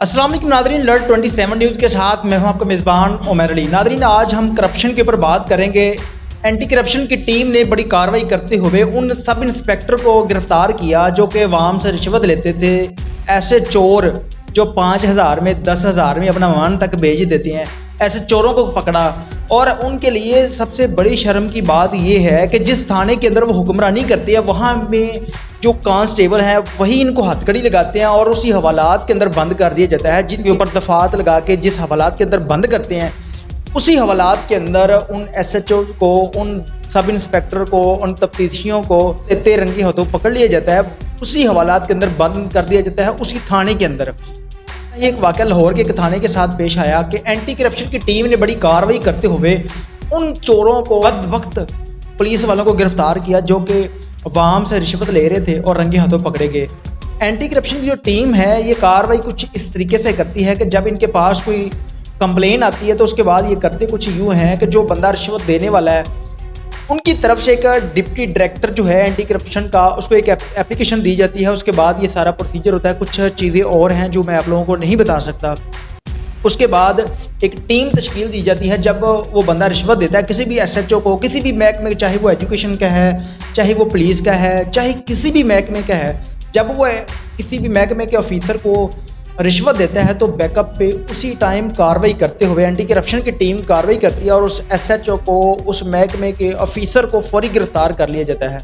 अस्सलाम वालेकुम Nadreen, alert 27 news के साथ मैं हूं आपका मेज़बान उमर अली। नादरीन, आज हम करप्शन के ऊपर बात करेंगे। एंटी करप्शन की टीम ने बड़ी कार्रवाई करते हुए उन सब इंस्पेक्टर को गिरफ्तार किया जो कि अवाम से रिश्वत लेते थे। ऐसे चोर जो 5,000 में 10,000 में अपना मान तक भेज देते हैं, ऐसे चोरों को पकड़ा। और उनके लिए सबसे बड़ी शर्म की बात यह है कि जिस थाने के अंदर वो हुक्मरानी करते हैं वहाँ में जो कांस्टेबल हैं वही इनको हथकड़ी लगाते हैं और उसी हवालात के अंदर बंद कर दिया जाता है। जिनके ऊपर दफात लगा के जिस हवालात के अंदर बंद करते हैं उसी हवालात के अंदर उन SHO को, उन सब इंस्पेक्टर को, उन तफ्तीशियों को लेते रंगे हाथों पकड़ लिया जाता है, उसी हवालात के अंदर बंद कर दिया जाता है उसी थाने के अंदर। ये एक वाक़या लाहौर के एक थाने के साथ पेश आया कि एंटी करप्शन की टीम ने बड़ी कार्रवाई करते हुए उन चोरों को वक्त वक्त पुलिस वालों को गिरफ्तार किया जो कि अवाम से रिश्वत ले रहे थे और रंगे हाथों पकड़े गए। एंटी करप्शन की जो टीम है ये कार्रवाई कुछ इस तरीके से करती है कि जब इनके पास कोई कंप्लेन आती है तो उसके बाद ये करते कुछ यूँ हैं कि जो बंदा रिश्वत देने वाला है उनकी तरफ से एक डिप्टी डायरेक्टर जो है एंटी करप्शन का, उसको एक एप्लीकेशन दी जाती है। उसके बाद ये सारा प्रोसीजर होता है। कुछ चीज़ें और हैं जो मैं आप लोगों को नहीं बता सकता। उसके बाद एक टीम तश्कील दी जाती है। जब वो बंदा रिश्वत देता है किसी भी SHO को, किसी भी महकमे, चाहे वो एजुकेशन का है, चाहे वो पुलिस का है, चाहे किसी भी महकमे का है, जब वो किसी भी महकमे के ऑफिसर को रिश्वत देता है तो बैकअप पे उसी टाइम कार्रवाई करते हुए एंटी करप्शन की टीम कार्रवाई करती है और उस SHO को, उस महकमे के ऑफिसर को फौरी गिरफ्तार कर लिया जाता है।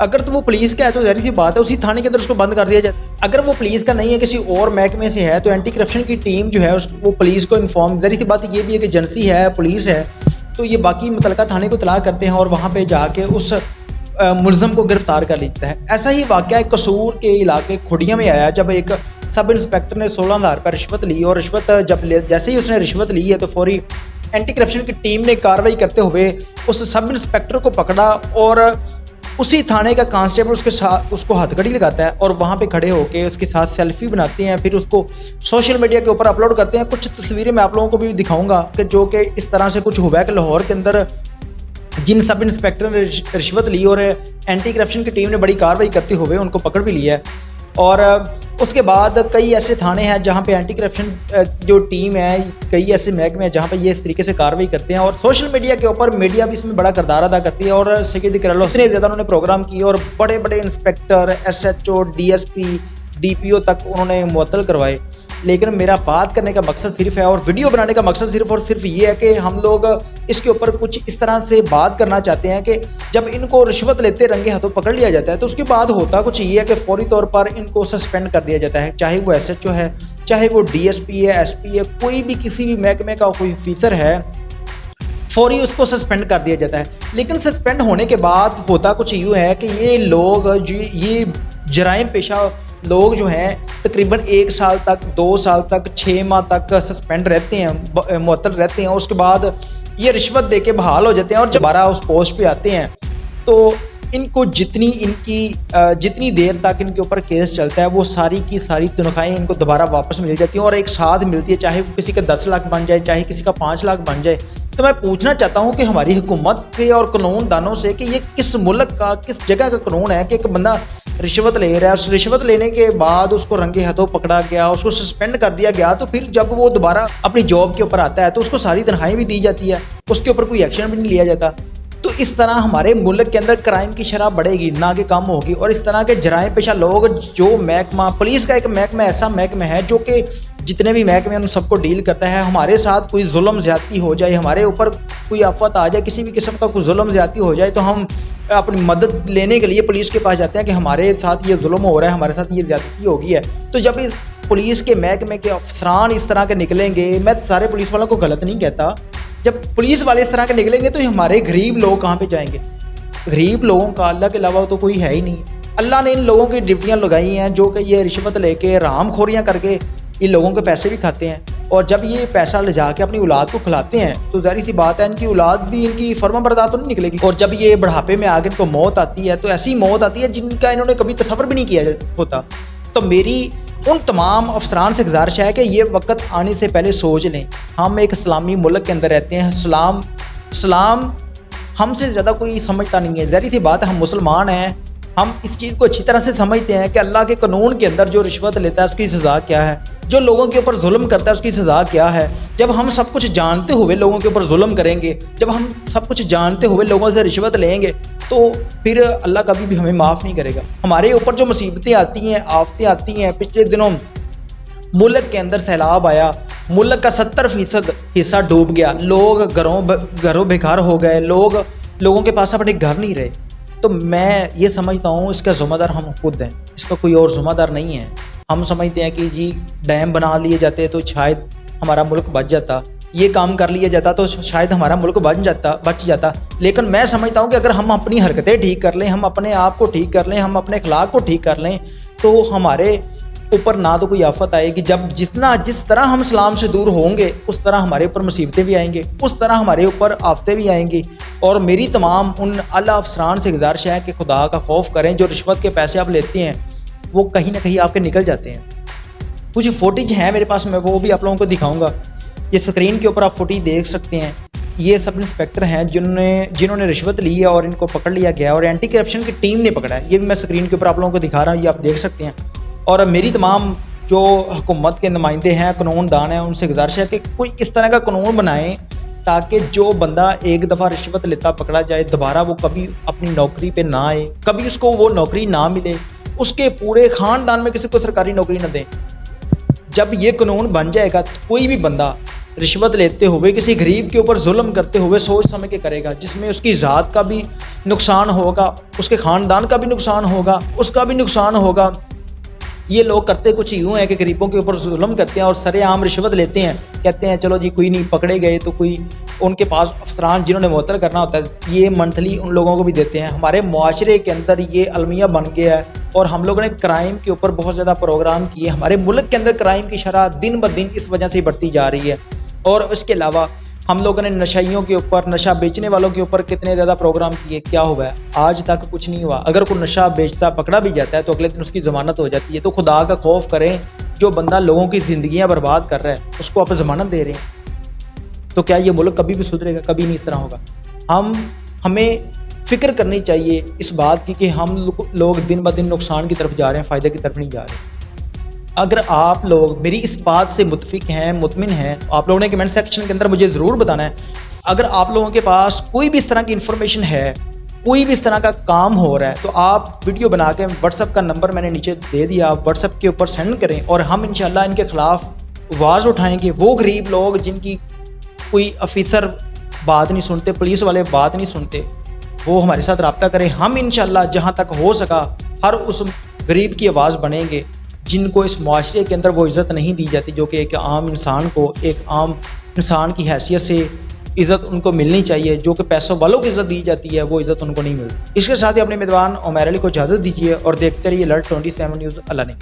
अगर तो वो पुलिस का है तो ज़ाहिर सी बात है उसी थाने के अंदर उसको बंद कर दिया जाता है। अगर वो पुलिस का नहीं है, किसी और महकमे से है, तो एंटी करप्शन की टीम जो है वो पुलिस को इन्फॉर्म, ज़ाहिर सी बात ये भी है कि एजेंसी है, पुलिस है, तो ये बाकी मुतलका थाने को इत्तला करते हैं और वहाँ पर जाके उस मुलज़म को गिरफ्तार कर लेता है। ऐसा ही वाक़या कसूर के इलाके खुड़िया में आया जब एक सब इंस्पेक्टर ने 16,000 रुपये रिश्वत ली और रिश्वत जैसे ही उसने रिश्वत ली है तो फौरी एंटी करप्शन की टीम ने कार्रवाई करते हुए उस सब इंस्पेक्टर को पकड़ा और उसी थाने का कांस्टेबल उसके साथ उसको हथकड़ी लगाता है और वहाँ पे खड़े होकर उसके साथ सेल्फी बनाते हैं, फिर उसको सोशल मीडिया के ऊपर अपलोड करते हैं। कुछ तस्वीरें मैं आप लोगों को भी दिखाऊंगा कि जो कि इस तरह से कुछ हुआ है कि लाहौर के अंदर जिन सब इंस्पेक्टर ने रिश्वत ली और एंटी करप्शन की टीम ने बड़ी कार्रवाई करते हुए उनको पकड़ भी लिया है। और उसके बाद कई ऐसे थाने हैं जहाँ पे एंटी करप्शन जो टीम है, कई ऐसे महकमे हैं जहाँ पे ये इस तरीके से कार्रवाई करते हैं और सोशल मीडिया के ऊपर मीडिया भी इसमें बड़ा किरदार अदा करती है। और सैयद इकराल हुसैन ज़्यादा उन्होंने प्रोग्राम किए और बड़े बड़े इंस्पेक्टर, SHO, DSP, DPO तक उन्होंने मुअत्तल करवाए। लेकिन मेरा बात करने का मकसद सिर्फ है और वीडियो बनाने का मकसद सिर्फ और सिर्फ ये है कि हम लोग इसके ऊपर कुछ इस तरह से बात करना चाहते हैं कि जब इनको रिश्वत लेते रंगे हाथों पकड़ लिया जाता है तो उसके बाद होता कुछ ये है कि फौरी तौर पर इनको सस्पेंड कर दिया जाता है। चाहे वो SHO है, चाहे वो DSP है, SP है, कोई भी किसी भी महकमे का कोई ऑफिसर है, फौरी उसको सस्पेंड कर दिया जाता है। लेकिन सस्पेंड होने के बाद होता कुछ यूँ है कि ये लोग जो ये जराइम पेशा लोग जो हैं तकरीबन 1 साल तक, 2 साल तक, 6 माह तक सस्पेंड रहते हैं, मुअत्तल रहते हैं। उसके बाद ये रिश्वत दे के बहाल हो जाते हैं और दोबारा उस पोस्ट पे आते हैं तो इनको जितनी देर तक इनके ऊपर केस चलता है वो सारी की सारी तनख्वाहें इनको दोबारा वापस मिल जाती हैं और एक साथ मिलती है, चाहे किसी का 10 लाख बन जाए, चाहे किसी का 5 लाख बन जाए। तो मैं पूछना चाहता हूँ कि हमारी हुकूमत से और कानून दानों से कि ये किस मुल्क का, किस जगह का कानून है कि एक बंदा रिश्वत ले रहा है, उस रिश्वत लेने के बाद उसको रंगे हाथों पकड़ा गया, उसको सस्पेंड कर दिया गया, तो फिर जब वो दोबारा अपनी जॉब के ऊपर आता है तो उसको सारी तनख्वाहें भी दी जाती है, उसके ऊपर कोई एक्शन भी नहीं लिया जाता। तो इस तरह हमारे मुल्क के अंदर क्राइम की शरह बढ़ेगी ना कि कम होगी। और इस तरह के जराइम पेशा लोग जो महकमा, पुलिस का एक महकमा ऐसा महकमा है जो कि जितने भी महकमे उन सबको डील करता है। हमारे साथ कोई जुल्म ज़्यादती हो जाए, हमारे ऊपर कोई आफत आ जाए, किसी भी किस्म का कोई जुल्म ज़्यादती हो जाए तो हम अपनी मदद लेने के लिए पुलिस के पास जाते हैं कि हमारे साथ ये जुल्म हो रहा है, हमारे साथ ये ज़्यादती हो गई है। तो जब इस पुलिस के महकमे के अफसरान इस तरह के निकलेंगे, मैं सारे पुलिस वालों को गलत नहीं कहता, जब पुलिस वाले इस तरह के निकलेंगे तो हमारे गरीब लोग कहाँ पे जाएंगे? गरीब लोगों का अल्लाह के अलावा तो कोई है ही नहीं। अल्लाह ने इन लोगों की ड्यूटियाँ लगाई हैं जो कि ये रिश्वत लेके, रामखोरियाँ करके इन लोगों के पैसे भी खाते हैं और जब ये पैसा ले जाके अपनी औलाद को खिलाते हैं तो ज़ाहिर सी बात है इनकी औलाद भी इनकी फर्माबरदार तो नहीं निकलेगी। और जब ये बुढ़ापे में आगे इनको मौत आती है तो ऐसी मौत आती है जिनका इन्होंने कभी तसव्वुर भी नहीं किया होता। तो मेरी उन तमाम अफसरान से गुजारिश है कि ये वक्त आने से पहले सोच लें। हम एक इस्लामी मुल्क के अंदर रहते हैं, इस्लाम हमसे ज़्यादा कोई समझता नहीं है। ज़ाहिर सी बात है हम मुसलमान हैं, हम इस चीज़ को अच्छी तरह से समझते हैं कि अल्लाह के कानून के अंदर जो रिश्वत लेता है उसकी सज़ा क्या है, जो लोगों के ऊपर जुल्म करता है उसकी सज़ा क्या है। जब हम सब कुछ जानते हुए लोगों के ऊपर जुल्म करेंगे, जब हम सब कुछ जानते हुए लोगों से रिश्वत लेंगे, तो फिर अल्लाह कभी भी हमें माफ़ नहीं करेगा। हमारे ऊपर जो मुसीबतें आती हैं, आफतें आती हैं, पिछले दिनों मुल्क के अंदर सैलाब आया, मुल्क का 70% हिस्सा डूब गया, लोग घरों बेघर हो गए, लोगों के पास अपने घर नहीं रहे। तो मैं ये समझता हूँ इसका ज़िम्मेदार हम खुद हैं, इसका कोई और ज़िम्मेदार नहीं है। हम समझते हैं कि जी डैम बना लिए जाते तो शायद हमारा मुल्क बच जाता, ये काम कर लिया जाता तो शायद हमारा मुल्क बच जाता। लेकिन मैं समझता हूँ कि अगर हम अपनी हरकतें ठीक कर लें, हम अपने आप को ठीक कर लें, हम अपने अखलाक को ठीक कर लें, तो हमारे ऊपर ना तो कोई आफत आएगी। जब जिस तरह हम इस्लाम से दूर होंगे उस तरह हमारे ऊपर मुसीबतें भी आएंगी, उस तरह हमारे ऊपर आफतें भी आएंगी। और मेरी तमाम उन आला अफसरान से गुजारिश है कि खुदा का खौफ करें। जो रिश्वत के पैसे आप लेते हैं वो कहीं ना कहीं आपके निकल जाते हैं। कुछ फुटेज हैं मेरे पास, मैं वो भी आप लोगों को दिखाऊंगा। ये स्क्रीन के ऊपर आप फुटेज देख सकते हैं। ये सब इंस्पेक्टर हैं जिन्होंने रिश्वत ली है और इनको पकड़ लिया गया और एंटी करप्शन की टीम ने पकड़ा है। ये भी मैं स्क्रीन के ऊपर आप लोगों को दिखा रहा हूँ, ये आप देख सकते हैं। और मेरी तमाम जो हुकूमत के नुमाइंदे हैं, कानूनदान हैं, उनसे गुजारिश है कि कोई इस तरह का कानून बनाएं ताकि जो बंदा एक दफ़ा रिश्वत लेता पकड़ा जाए, दोबारा वो कभी अपनी नौकरी पे ना आए, कभी उसको वो नौकरी ना मिले, उसके पूरे ख़ानदान में किसी को सरकारी नौकरी ना दें। जब ये कानून बन जाएगा तो कोई भी बंदा रिश्वत लेते हुए किसी गरीब के ऊपर जुल्म करते हुए सोच समझ के करेगा, जिसमें उसकी ज़ात का भी नुकसान होगा, उसके ख़ानदान का भी नुकसान होगा, उसका भी नुकसान होगा। ये लोग करते कुछ यूँ है कि गरीबों के ऊपर जुल्म करते हैं और सरेआम रिश्वत लेते हैं, कहते हैं चलो जी कोई नहीं, पकड़े गए तो कोई उनके पास अफसरान जिन्होंने मुअत्तल करना होता है ये मंथली उन लोगों को भी देते हैं। हमारे मुआशरे के अंदर ये अलमिया बन गया है और हम लोगों ने क्राइम के ऊपर बहुत ज़्यादा प्रोग्राम किए। हमारे मुल्क के अंदर क्राइम की शरह दिन ब दिन इस वजह से बढ़ती जा रही है। और इसके अलावा हम लोगों ने नशाइयों के ऊपर, नशा बेचने वालों के ऊपर कितने ज़्यादा प्रोग्राम किए, क्या हुआ है? आज तक कुछ नहीं हुआ। अगर कोई नशा बेचता पकड़ा भी जाता है तो अगले दिन उसकी ज़मानत हो जाती है। तो खुदा का खौफ करें, जो बंदा लोगों की ज़िंदगियां बर्बाद कर रहा है उसको आप ज़मानत दे रहे हैं, तो क्या ये मुल्क कभी भी सुधरेगा? कभी नहीं इस तरह होगा। हमें फ़िक्र करनी चाहिए इस बात की कि हम लोग दिन ब दिन नुकसान की तरफ जा रहे हैं, फ़ायदे की तरफ नहीं जा रहे। अगर आप लोग मेरी इस बात से मुतफिक हैं, मुतमिन हैं, आप लोगों ने कमेंट सेक्शन के अंदर मुझे ज़रूर बताना है। अगर आप लोगों के पास कोई भी इस तरह की इन्फॉर्मेशन है, कोई भी इस तरह का काम हो रहा है, तो आप वीडियो बना के व्हाट्सएप का नंबर मैंने नीचे दे दिया, आप व्हाट्सएप के ऊपर सेंड करें और हम इंशाल्लाह इनके ख़िलाफ़ आवाज़ उठाएँगे। वो गरीब लोग जिनकी कोई ऑफिसर बात नहीं सुनते, पुलिस वाले बात नहीं सुनते, वो हमारे साथ रब्ता करें। हम इंशाल्लाह जहाँ तक हो सका हर उस गरीब की आवाज़ बनेंगे जिनको इस माशरे के अंदर वो इज़्ज़त नहीं दी जाती, जो कि एक आम इंसान को एक आम इंसान की हैसियत से इज़्ज़त उनको मिलनी चाहिए। जो कि पैसों वालों को इज़्ज़त दी जाती है वो इज़्ज़त उनको नहीं मिलती। इसके साथ ही अपने मेज़बान उमैर अली को इजाज़त दीजिए और देखते रहिए अलर्ट 27 न्यूज़। अल्लाह ने